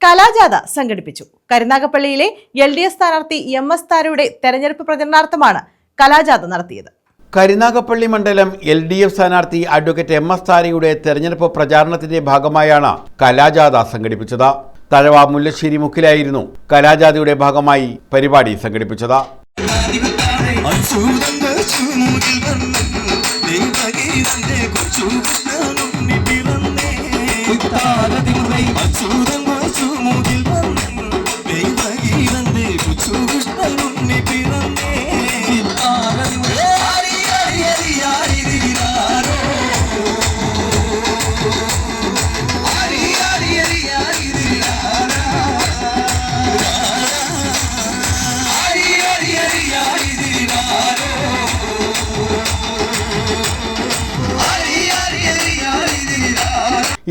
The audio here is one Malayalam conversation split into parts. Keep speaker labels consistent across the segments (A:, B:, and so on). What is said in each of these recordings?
A: കലാജാഥ സംഘടിപ്പിച്ചു. കരുനാഗപ്പള്ളിയിലെ LDF സ്ഥാനാർത്ഥി MS താരയുടെ തെരഞ്ഞെടുപ്പ് പ്രചരണാർത്ഥമാണ് കലാജാഥ നടത്തിയത്.
B: കരുനാഗപ്പള്ളി മണ്ഡലം LDF സ്ഥാനാർത്ഥി അഡ്വക്കേറ്റ് MS താരയുടെ തെരഞ്ഞെടുപ്പ് പ്രചാരണത്തിന്റെ ഭാഗമായാണ് കലാജാഥ സംഘടിപ്പിച്ചത്. തഴവ മുല്ലശ്ശേരി മുക്കിലായിരുന്നു കലാജാഥയുടെ ഭാഗമായി പരിപാടി സംഘടിപ്പിച്ചത്.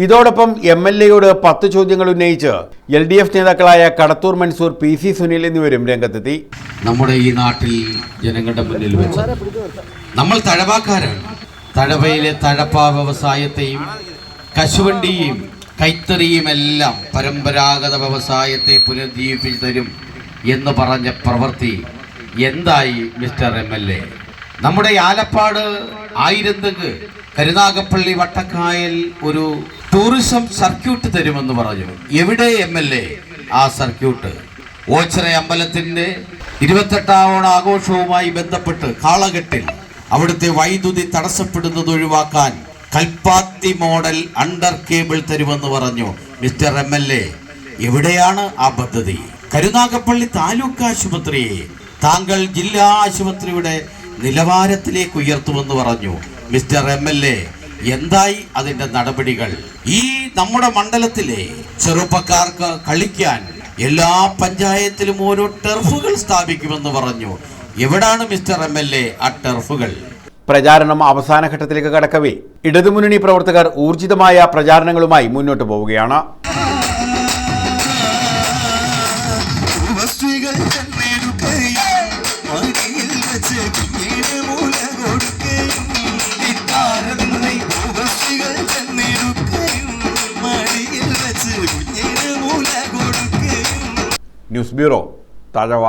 B: ഇതോടൊപ്പം MLAയോട് 10 ചോദ്യങ്ങൾ ഉന്നയിച്ച് LDF നേതാക്കളായ കടത്തൂർ മൻസൂർ, PC സുനിൽ എന്നിവരും രംഗത്തെത്തി.
C: നമ്മുടെ ഈ നാട്ടിൽ ജനങ്ങളുടെ മുന്നിൽ വെച്ച് നമ്മൾ തഴവാക്കാരാണ്. തഴവയിലെ തഴപ്പ വ്യവസായത്തെയും കശുവണ്ടിയും കൈത്തറിയും എല്ലാം പരമ്പരാഗത വ്യവസായത്തെ പുനരുജ്ജീവിപ്പിച്ചു തരും എന്ന് പറഞ്ഞ പ്രവൃത്തി എന്തായി മിസ്റ്റർ MLA? നമ്മുടെ ആലപ്പാട് ആയിരന്തക്ക് കരുനാഗപ്പള്ളി വട്ടക്കായൽ ഒരു ടൂറിസം സർക്യൂട്ട് തരുമെന്ന് പറഞ്ഞു. എവിടെ MLA ആ സർക്യൂട്ട്? ഓച്ചിറ അമ്പലത്തിന്റെ 28ാം ഓണാഘോഷവുമായി ബന്ധപ്പെട്ട് കാളകെട്ടിൽ അവിടുത്തെ വൈദ്യുതി തടസ്സപ്പെടുന്നത് ഒഴിവാക്കാൻ കൽപ്പാത്തി മോഡൽ അണ്ടർ കേബിൾ തരുമെന്ന് പറഞ്ഞു. മിസ്റ്റർ MLA, എവിടെയാണ് ആ പദ്ധതി? കരുനാഗപ്പള്ളി താലൂക്ക് ആശുപത്രിയെ താങ്കൾ ജില്ലാ ആശുപത്രിയുടെ നിലവാരത്തിലേക്ക് ഉയർത്തുമെന്ന് പറഞ്ഞു. മിസ്റ്റർ MLA, എന്തായി അതിന്റെ നടപടികൾ? ഈ നമ്മുടെ മണ്ഡലത്തിലെ ചെറുപ്പക്കാർക്ക് കളിക്കാൻ എല്ലാ പഞ്ചായത്തിലും ഓരോ ടർഫുകൾ സ്ഥാപിക്കുമെന്ന് പറഞ്ഞു. എവിടാണ് മിസ്റ്റർ MLA ആ ടർഫുകൾ?
B: പ്രചാരണം അവസാന ഘട്ടത്തിലേക്ക് കടക്കവേ ഇടതുമുന്നണി പ്രവർത്തകർ ഊർജിതമായ പ്രചാരണങ്ങളുമായി മുന്നോട്ട് പോവുകയാണ്. News bureau, Thazhava.